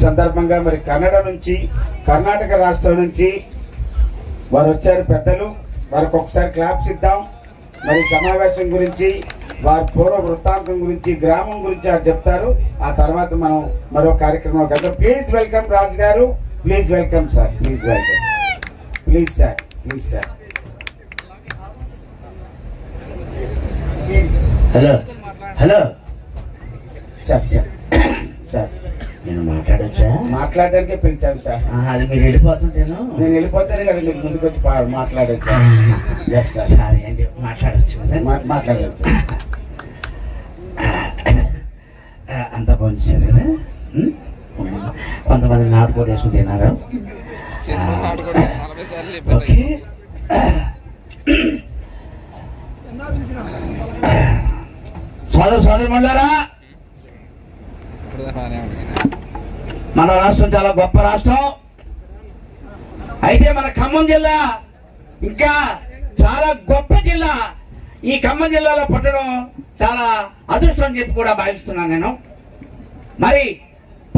సందర్భంగా మరి కన్నడ నుంచి కర్ణాటక రాష్ట్రం నుంచి వారు వచ్చారు పెద్దలు. వారికి ఒకసారి క్లాప్స్ ఇద్దాం. మరి సమావేశం గురించి వారి పూర్వ వృత్తాంతం గురించి గ్రామం గురించి వారు చెప్తారు. ఆ తర్వాత మనం మరో కార్యక్రమం కదా. ప్లీజ్ వెల్కమ్ రాజు గారు. Please welcome sir. Please welcome. Please sir. Please sir. Hello hello sir sir sir నేను మాట్లాడచ్చా? మాట్లాడడానికే పిలిచాను సార్. అది మీరు వెళ్ళిపోతుంటేను నేను వెళ్ళిపోతానే కదా మీరు ముందుకు వచ్చి మాట్లాడచ్చు సార్. Yes sir. సారీ అండి, మాట్లాడచ్చు. మాట్లాడచ్చు. అంతా బాగుంది కదా. కొంతమంది నాటుకోడి వేసుకుని తిన్నారు. ఓకే, సోదరు మండలారా, మన రాష్ట్రం చాలా గొప్ప రాష్ట్రం. అయితే మన ఖమ్మం జిల్లా ఇంకా చాలా గొప్ప జిల్లా. ఈ ఖమ్మం జిల్లాలో పుట్టడం చాలా అదృష్టం అని చెప్పి కూడా భావిస్తున్నాను నేను. మరి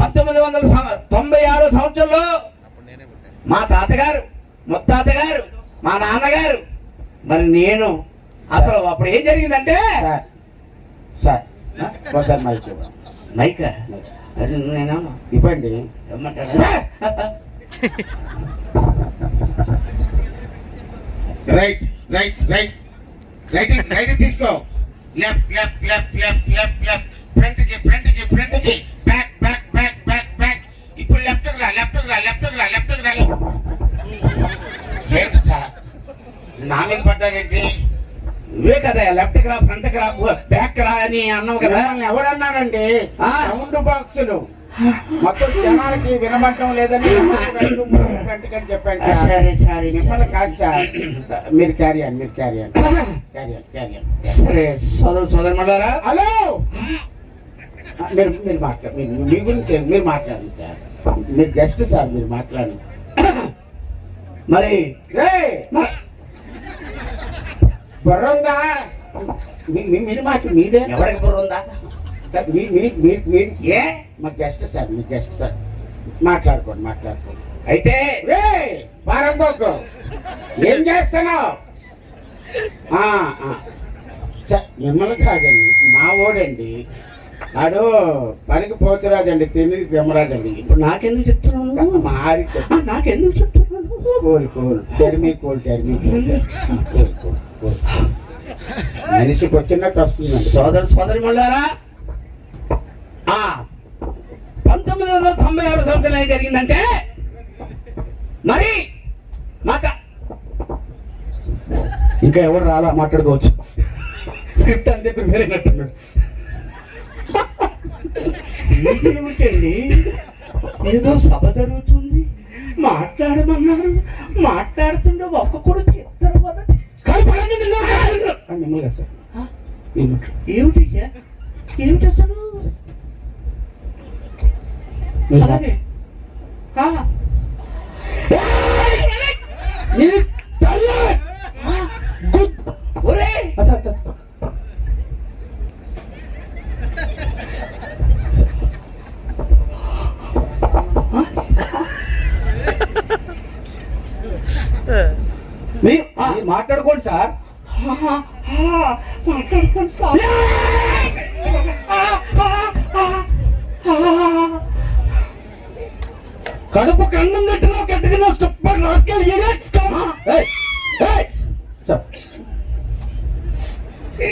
1996 సంవత్సరంలో మా తాతగారు, ముత్తాతగారు, మా నాన్నగారు, మరి నేను అసలు అప్పుడు ఏం జరిగిందంటే సార్ ఒకసారి మైక్ నేను ఇవ్వండి. ఏమంటారు? Right right right right right తీసుకో. Left left left left left left front కి ఫ్రంట్ కి ఫ్రంట్ కి back back back back back. ఇప్పుడు లెఫ్ట్ రా లెఫ్ట్ రా లెఫ్ట్ రా లెఫ్ట్ రా. ఏంటి సార్ నా మీద పడ్డారేంటి? ఇవే కదా లెఫ్ట్ రా ఫ్రంట్ రా బ్యాక్ రా అని అన్నావు కదా. ఎవరన్నారండి? సౌండ్ బాక్సులు మొత్తం జనాలకి వినబడటం లేదని ఫ్రంట్ అని చెప్పాను. సరే సరే మిమ్మల్ని కాదు సార్. మీరు క్యారీ అని మీరు క్యారీ అని క్యారీ అని క్యారీ అని. సరే సోదరు మండలారా, హలో, మీరు మీరు మాట్లాడు. మీ గురించి మీరు మాట్లాడండి సార్. మీరు గెస్ట్ సార్, మీరు మాట్లాడండి. మరి రే బుర్ర ఉందా? మీరు మాట మీదే. ఎవరికి బుర్ర ఉందా? ఏ మా గెస్ట్ సార్, మీ గెస్ట్ సార్. మాట్లాడుకోండి మాట్లాడుకోండి. అయితే రే పారంపోకు, ఏం చేస్తున్నావు? మిమ్మల్ని కాదండి, మా ఓడండి. ఆడు పనికి పోతురాజండి, తిరిగి తిమ్మరాజండి. ఇప్పుడు నాకెందుకు చెప్తున్నాను? మా ఆడికి చెప్పు. నాకెందుకు చెప్తున్నాను? కోల్ కోల్ టెర్మీ కోల్ టెర్మీ కోల్ కోల్. మనిషికి వచ్చినట్టు వస్తుందండి. సోదరి మండలారా, 1996 సంవత్సరం ఏం జరిగిందంటే మరి మాట ఇంకా ఎవరు రాలా, మాట్లాడుకోవచ్చు. స్క్రిప్ట్ అంతే ప్రిపేర్ అయినట్టున్నాడు. ఏమిటండి, ఏదో సభ జరుగుతుంది, మాట్లాడమన్నారు, మాట్లాడుతుండే ఒక్క కూడా చెప్తారు కదా. మిమ్మల్ని సార్. ఏమిటయ్యా, ఏమిటి అసలు? అలాగే మీరు మాట్లాడుకోండి సార్. మాట్లాడుకోండి సార్. కడుపు కన్నం కట్టిన గట్టిగా సూపర్ రాసుకెళ్ళి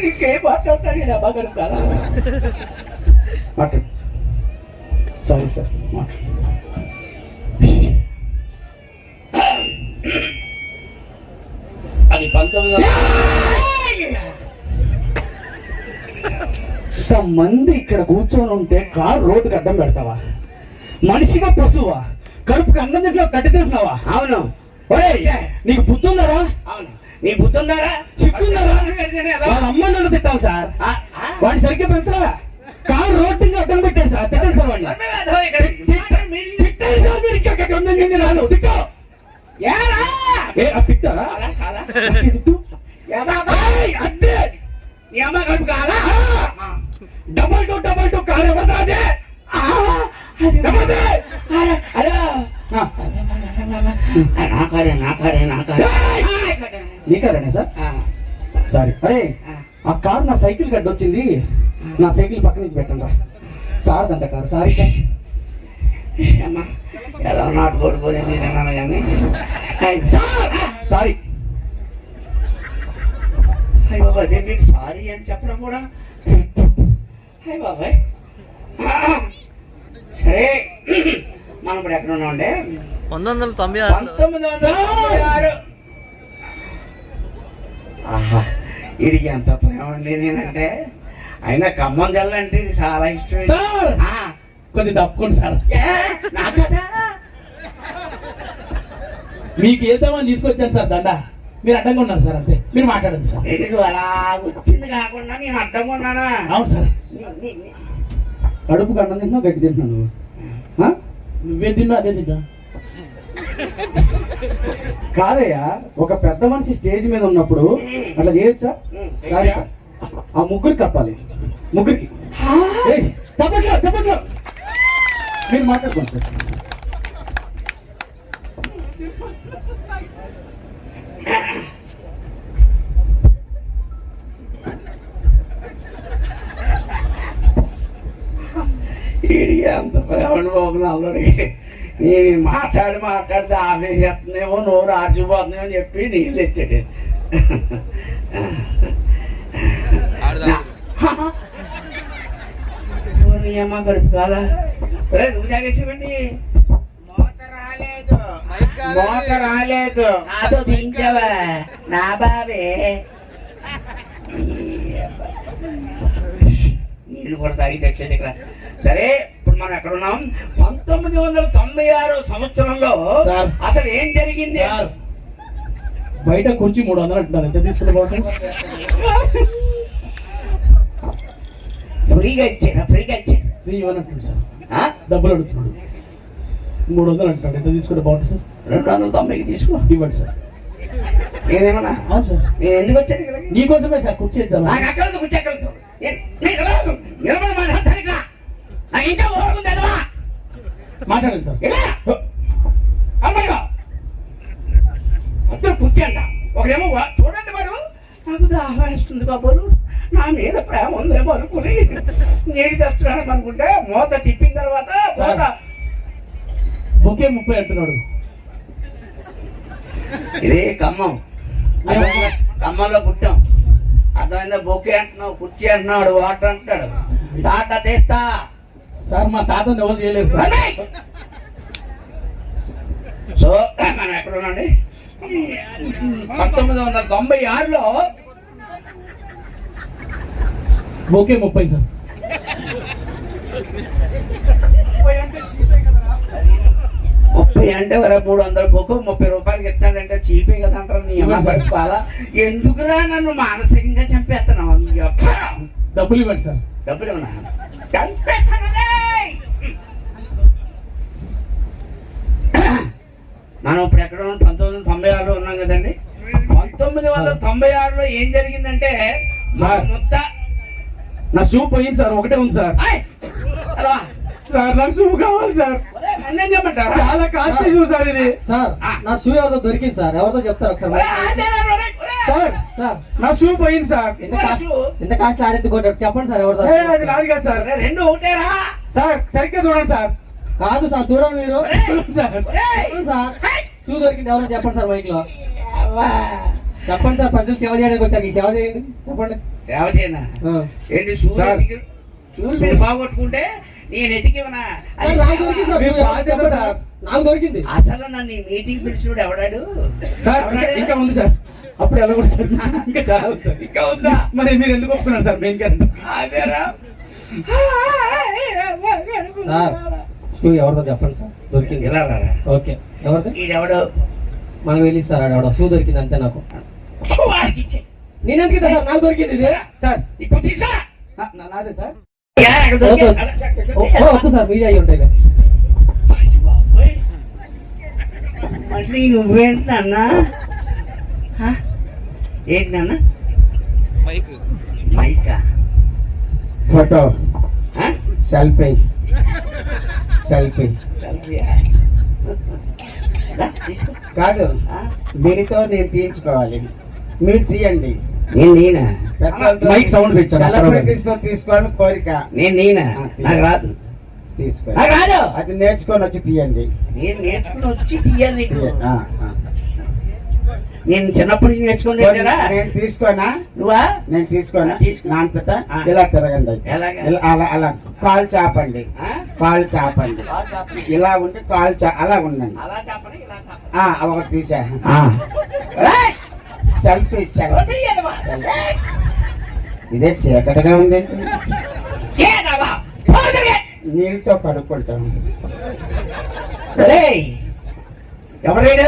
ఇంకేం మాట్లాడతాను నా బాగా కదా. మాట్లాడు. సారీ సార్, మాట్లాడు. అది 19 మంది ఇక్కడ కూర్చొని ఉంటే కారు రోడ్డుకి అడ్డం పెడతావా? మనిషిగా పశువా? కడుపుకి అన్నం తింటున్నా, గడ్డి తింటున్నావా? అవును. నీకు బుద్ధి ఉందారా? అవును. నీ బుద్ధి ఉందారా? సిగ్గుందారా? వాళ్ళ అమ్మ నన్ను తిట్టాలి సార్. వాడిని సరిగ్గా పెంచరా? కారు రోడ్డుకి అడ్డం పెట్టాడు సార్. తిట్టాలి సార్ వాడిని. తిట్టాలి సార్. మీరు ఇక్కడ రాను తిట్టో. తిట్టారా? అదే నీ అమ్మ కడుపు కాలా? డబల్ టూ కారు ఎవరు? హలో ఆ, నీకారేనా సార్? సారీ. అరే ఆ కార్ నా సైకిల్ గడ్డ వచ్చింది, నా సైకిల్ పక్క నుంచి పెట్టండి రా. సార్ దంట కారు. Sorry sir. ఎలా నాటు కొడుకోలేదు కానీ సారీ. అయ్య బాబా అదేంటి సారీ అని చెప్పడం కూడా. అయ్య బాబాయ్ సరే మనం ఇప్పుడు ఎక్కడ ఉన్నామంటే 1996. ఆహా వీడికి ఎంత ప్రేమ అండి నేనంటే. అయినా ఖమ్మం జల్ల అంటే ఇది చాలా ఇష్టం. సార్ కొద్ది తప్పుకోండి సార్. నా కదా మీకు ఏద్దామని తీసుకొచ్చాను సార్ దండ, మీరు అడ్డంగా ఉన్నారు సార్, అంతే. మీరు మాట్లాడండి సార్. ఎందుకు అలా వచ్చింది కాకుండా నేను అడ్డంగా ఉన్నానా? అవును సార్. కడుపుకి అన్నం తింటున్నావు, గట్టి తింటున్నావు నువ్వు. నువ్వే తిన్నా అదే తిన్నా. కాదయ్యా, ఒక పెద్ద మనిషి స్టేజ్ మీద ఉన్నప్పుడు అట్లా చేయొచ్చా? Sorry sir. ఆ ముగ్గురికి కప్పాలి, ముగ్గురికి. చెప్పట్లో చెప్పట్లో మీరు మాట్లాడుకోండి సార్. అంత ప్రేమను బాబు అల్లడికి నేను మాట్లాడితే ఆఫీస్ చేస్తుందేమో, నోరు ఆర్చిపోతుందేమో అని చెప్పి నీళ్ళు తెచ్చాడు. అమ్మ గడుపు కాదా నువ్వు తాగేసేవండి. మోత రాలేదు నాతో దించావా నా బాబే. నీళ్ళు కూడా తాగి తెచ్చేది ఇక్కడ. సరే ఇప్పుడు మనం ఎక్కడ ఉన్నాం? 1996 సంవత్సరంలో అసలు ఏం జరిగింది? బయట కుర్చీ 300 అంటున్నారు, ఎంత తీసుకుంటే బాగుంటుంది? ఫ్రీగా ఇచ్చారా? ఫ్రీగా ఇచ్చారు. ఫ్రీ ఇవ్వనంటుంది సార్, డబ్బులు అడుగుతున్నాడు. 300 అంటున్నాడు, ఎంత తీసుకుంటే బాగుంటుంది సార్? 290కి తీసుకో. ఇవ్వండి సార్. నేనేమన్నా? అవును సార్. నేను ఎందుకు వచ్చాను ఇక్కడ? నీకోసమే సార్. కుర్చీ ఇచ్చాను. నాకు అక్కడ కూర్చోగలదు. ఇంకా ఓరుకుంది అదవా మాట్లాడండి సార్. అమ్మాయిగా అందరూ కూర్చోండి. ఒకడేమో చూడండి వాడు నాకు ఆహ్వానిస్తుంది కాబోలు, నా మీద ప్రేమ ఉందేమో అనుకుని నేను తెస్తున్నాను అనుకుంటే మూత తిప్పిన తర్వాత మూత బొకే 30 అంటున్నాడు. ఇదే ఖమ్మం, ఖమ్మంలో పుట్టాం. అర్థమైందా? బొకే అంటున్నావు, కుర్చీ అంటున్నాడు, వాటర్ అంటాడు. తాట తీస్తా సార్. మా తాతని ఎవరు చేయలేదు సార్. సో మనం ఎక్కడ ఉన్నాండి? 1996లో బొకే 30 సార్. 30 అంటే వరకు 300 బొక్కు 30 రూపాయలకి ఇస్తాడంటే చీపే కదా అంటారు. నీ అమ్మ పడిపోవాలా? ఎందుకురా నన్ను మానసికంగా చంపేస్తున్నావు? డబ్బులు ఇవ్వండి సార్. డబ్బులు ఇవ్వనా? మనం ఇప్పుడు ఎక్కడ 1996లో ఉన్నాం కదండి. 1996లో ఏం జరిగిందంటే సార్ ముద్ద నా షూ పోయింది సార్, ఒకటే ఉంది సార్. సార్ నాకు షూ కావాలి సార్. చాలా కాస్ట్లీ షూ సార్ ఇది. సార్ నా షూ ఎవరితో దొరికింది సార్, ఎవరితో చెప్తారు ఒకసారి? సార్ సార్ నా షూ పోయింది సార్. ఎంత కాస్ట్ ఆడేది చెప్పండి సార్. ఎవరితో? అది నాది కాదు సార్. రెండు ఒకటేరా సార్, సరిగ్గా చూడండి సార్. కాదు సార్, చూడండి మీరు సార్. సార్ షూ దొరికింది ఎవరో చెప్పండి సార్. మైక్ లో చెప్పండి సార్. ప్రజలు సేవ చేయడానికి వచ్చారు, ఈ సేవ చేయండి. చెప్పండి. సేవ చేయనా? ఏంటి షూ మీరు బాగొట్టుకుంటే నేను ఎతికివనా? నాకు దొరికింది. అసలు నన్ను మీటింగ్ పిలిచినోడు ఎవడాడు సార్? ఇంకా ఉంది సార్. అప్పుడు ఎలా కూడా సార్, ఇంకా చాలా ఉంది సార్. ఇంకా ఉందా? మరి మీరు ఎందుకు ఒప్పుకున్నారు సార్? మెయిన్ క్యారెక్టర్ అదేరా. సార్ షూ ఎవరితో చెప్పండి సార్. దొరికింది. ఇలా రారా? ఓకే. ఎవరితో? ఈడెవడు? మనకు వెళ్ళి సార్. ఆడెవడో షూ దొరికింది అంతే. నాకు నేను ఎందుకు సార్? నాకు దొరికింది సార్. ఇప్పుడు తీసా నాదే సార్. వద్దు వద్దు సార్, మీడియా అయ్యి ఉంటాయి. మళ్ళీ నువ్వేంటన్నా? ఏంటి నాన్న? మైకా? Photo selfie. సెల్ఫీ. కాదు, దీనితో నేను తీయించుకోవాలి, మీరు తీయండి. నేను నేనా? మైక్ సౌండ్ పెంచాను. సెలబ్రిటీస్ తీసుకోవాలని కోరిక. నేను నేనా? నాకు రాదు. తీసుకో, నాకు రాదు. అది నేర్చుకొని వచ్చి తీయండి. నేను నేర్చుకుని వచ్చి తీయాలి నీకు. ఆ. నేను చిన్నప్పటి నుంచి నేర్చుకుని నేను తీసుకోనా? నువ్వా? నేను తీసుకోనా? తీసుకో. నా అంతటా ఇలా తిరగండి. ఎలాగా? అలా అలా కాలు చాపండి, కాలు చాపండి, ఇలా ఉండి కాలు అలా ఉండండి. అలా చెప్పని ఇలా చెప్పని. ఒకటి తీసా. సెల్ఫీ ఇదే చీకటిగా ఉందండి. నీళ్ళతో కడుక్కుంటాం. సరే, ఎవరైనా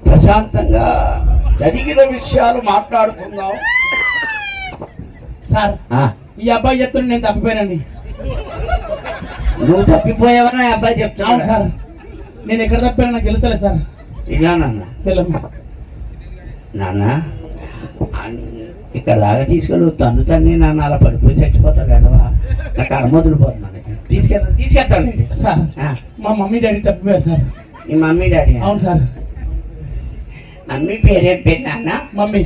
ప్రశాంతంగా జరిగిన విషయాలు మాట్లాడుకుందాం. సార్, ఈ అబ్బాయి చెప్తున్నా నేను తప్పిపోయానండి. నువ్వు తప్పిపోయావని అబ్బాయి చెప్తున్నావు సార్. నేను ఎక్కడ తప్పాను నాకు తెలుస్తలే సార్. ఇలా నాన్న, నాన్న ఇక్కడ దాకా తీసుకెళ్ళి తన్నుతాన్ని నాన్న అలా పడిపోయి చచ్చిపోతాడు ఎడవా. నాకు అమ్మదులిపోతున్నాను. తీసుకెళ్తాను సార్. మా మమ్మీ డాడీ తప్పిపోయారు సార్. మీ మమ్మీ డాడీ? అవును సార్. మమ్మీ పేరేం పేరు నాన్న? మమ్మీ.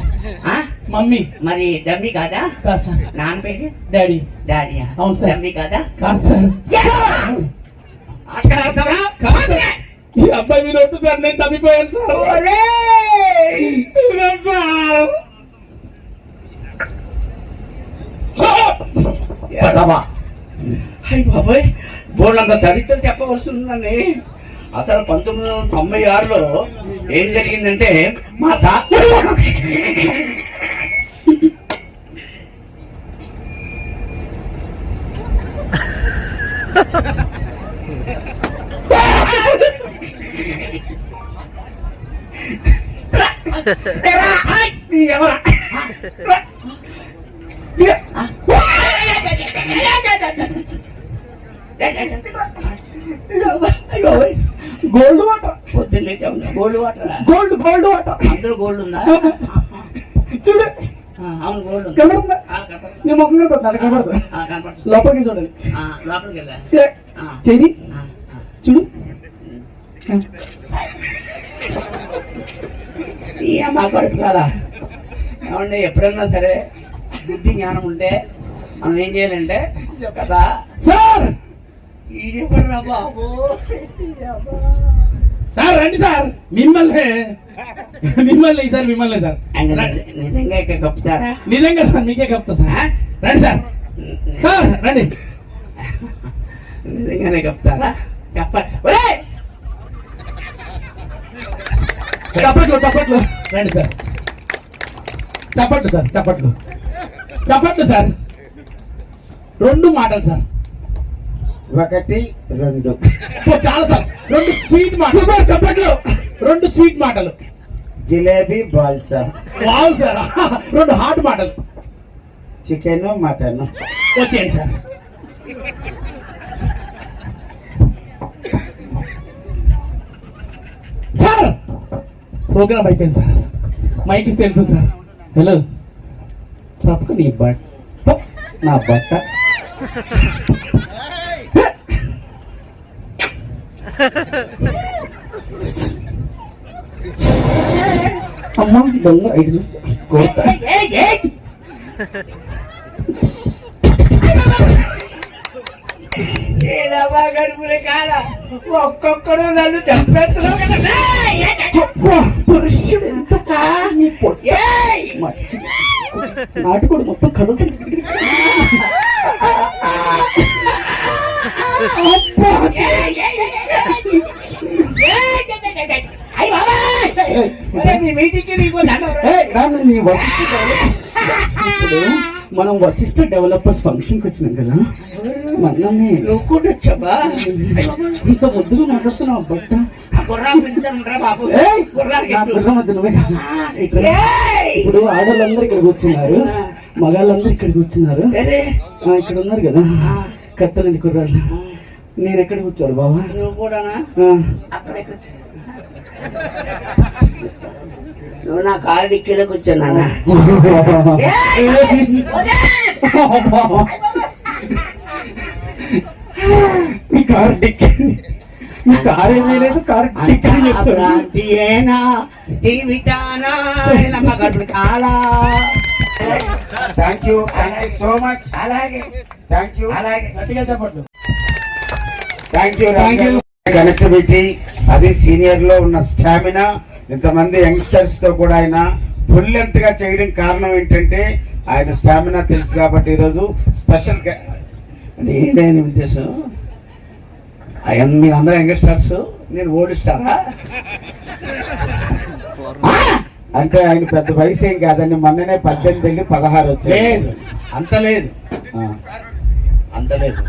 మమ్మీ. మరి డమ్మీ కాదా? కాదు సార్. నాన్న పేరు? డాడీ. డాడీ? అవును సార్. డమ్మీ కాదా? కాదు సార్. ఈ అబ్బాయి మీద వద్దు సార్, నేను తప్పిపోయాను సార్. అయ్య బాబాయ్, బోర్లంత చరిత్ర చెప్పవలసి ఉందండి. అసలు 1996లో ఏం జరిగిందంటే మా తాత గోల్డ్ వాటర్. పొద్దున్నే గోల్డ్ వాటర్. Gold water. అందరూ గోల్డ్ ఉందా? చూడు. అవును, గోల్డ్ కనబడుతుందా? నీ ముఖం కనపడుతుంది. కనపడుతుంది. లోపలికి చూడండి. లోపలికి వెళ్ళా చెయ్యి చూడు. మా కడుపు కదా. ఏమంటే ఎప్పుడన్నా సరే బుద్ధి జ్ఞానం ఉంటే మనం ఏం చేయాలంటే కదా సార్. ఇది ఎప్పుడురా బాబు? సార్ రండి సార్. మిమ్మల్ని సార్, మిమ్మల్ని సార్. నిజంగా ఇక్కడ కప్పుతారా? నిజంగా సార్, మీకే కప్తా సార్. రండి సార్. సార్ రండి. నిజంగానే కప్పుతారా? చప్పట్లు. రండి సార్. చప్పట్లు సార్. 2 మాటలు సార్. 1, 2 చాలా సార్. 2 స్వీట్ మాటలు. చప్పట్లు. 2 స్వీట్ మాటలు. జిలేబీ బాల్సా. Wow sir. 2 హాట్ మాటలు. Chicken, mutton. వచ్చేయండి సార్. సార్, ప్రోగ్రామ్ అయిపోయింది సార్. మైక్ ఇస్తే వెళ్తుంది సార్. హలో, తప్పక నీ బట్ట నా బట్ట. అమ్మా దొంగ ఇటు చూస్తా. గడుపులే కాల ఒక్కొక్కడు నన్ను చంపేస్తున్నావు కదా. నాటుకోడు మొత్తం కడుపు. ఇప్పుడు మనం వశిష్ఠ డెవలపర్స్ ఫంక్షన్ కి వచ్చినాం కదా. మనమే నువ్వు కూడా వచ్చావా? ఇంత ముద్దుగా మాట్లాడుతున్నావు. బట్ట ఇప్పుడు ఆడవాళ్ళందరూ ఇక్కడ కూర్చున్నారు, మగాళ్ళందరూ ఇక్కడ కూర్చున్నారు. ఇక్కడ ఉన్నారు కదా కత్తలండి కుర్రాళ్ళు. నేను ఎక్కడ కూర్చోరు బాబా? నువ్వు కూడానా? నువ్వు నా కారు ఇక్కడే కూర్చున్నా. మీ కారు డిక్కీ, మీ కారు ఏమీ లేదు, కారు డిక్కీ చెప్తాను. భ్రాంతియేనా జీవితానా ఎల్లమ్మ గడుపు కాలా. Thank you so much. అలాగే థ్యాంక్ యూ. అలాగే గట్టిగా చెప్పండి. Thank you. Thank you. Connectivity, అది సీనియర్ లో ఉన్న స్టామినా, ఇంతమంది యంగ్స్టర్స్ తో కూడా ఆయన ఫుల్ లెంత్ గా చేయడం కారణం ఏంటంటే ఆయన స్టామినా తెలుసు కాబట్టి ఈరోజు స్పెషల్ ఏంటని ఉద్దేశం, మీరు అందరూ యంగ్స్టర్స్, నేను ఓడిస్తారా? అంటే ఆయన పెద్ద వయసు ఏం కాదండి, మొన్ననే 18 వెళ్ళి 16 వచ్చాయి. లేదు, అంత లేదు, ఆ. అంత లేదు.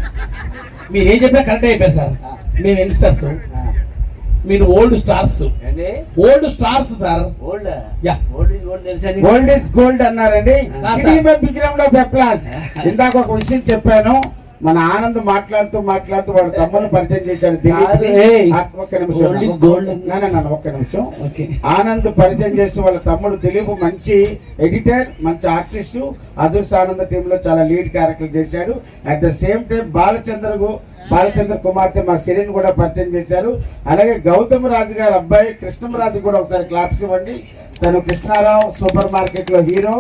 మీరు ఏం చెప్పినా కరెక్ట్ అయిపోయారు సార్. మేము యంగ్స్టర్స్, మీరు old stars. Old stars sir. Old yeah. Old is old తెలుసా నీకు? గోల్డ్ ఇస్ గోల్డ్ అన్నారండి. సార్. Big round of applause. ఇందాక ఒక విషయం చెప్పాను, మన ఆనంద్ మాట్లాడుతూ వాళ్ళ తమ్ముని పరిచయం చేశాడు దిలీప్. ఏయ్. ఒక్క నిమిషం, Gold is gold. ఒక్క నిమిషం. ఓకే. ఆనంద్ పరిచయం చేస్తూ వాళ్ళ తమ్ముడు దిలీప్ మంచి ఎడిటర్, మంచి ఆర్టిస్టు, అదుర్స్ ఆనంద్ టీమ్ లో చాలా లీడ్ క్యారెక్టర్ చేశాడు. At the same time Balachandra కుమార్తె మా సిరిని కూడా పరిచయం చేశారు. అలాగే గౌతమ్ రాజు గారి అబ్బాయి కృష్ణరాజు కూడా ఒకసారి క్లాప్స్ ఇవ్వండి. తను కృష్ణారావు సూపర్ మార్కెట్ లో హీరో,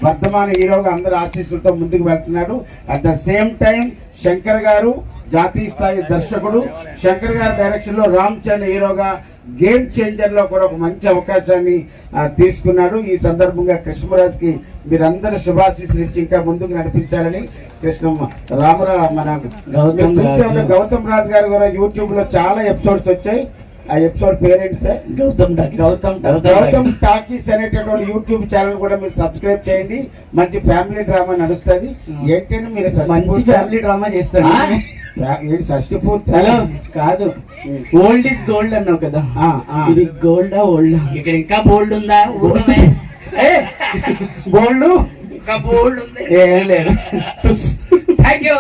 వర్ధమాన హీరోగా అందరి ఆశీస్సులతో ముందుకు వెళ్తున్నాడు. At the same time Shankar గారు జాతీయ స్థాయి దర్శకుడు. శంకర్ గారి డైరెక్షన్ లో రామ్ చరణ్ హీరోగా గేమ్ చేంజర్ లో కూడా ఒక మంచి అవకాశాన్ని తీసుకున్నాడు. ఈ సందర్భంగా కృష్ణరాజ్ కి మీరందరూ శుభాశీస్సులు ఇచ్చి ఇంకా ముందుకు నడిపించాలని గౌతమ్ రాజు గారు కూడా యూట్యూబ్ లో చాలా ఎపిసోడ్స్ వచ్చాయి. ఆ ఎపిసోడ్ పేరేంటి సార్? గౌతమ్ టాకీస్ అనేటటువంటి యూట్యూబ్ ఛానల్ కూడా మీరు సబ్స్క్రైబ్ చేయండి. మంచి ఫ్యామిలీ డ్రామా నడుస్తుంది. ఏంటంటే మీరు మంచి ఫ్యామిలీ డ్రామా చేస్తారు. షష్టి పూర్తి హలో కాదు, ఓల్డ్ ఇస్ గోల్డ్ అన్నావు కదా, ఇది గోల్డా ఓల్డ్? ఇక్కడ ఇంకా బోల్డ్ ఉందా? గోల్డ్ ఇంకా బోల్డ్ ఉంది. ఏం లేదు. Thank you.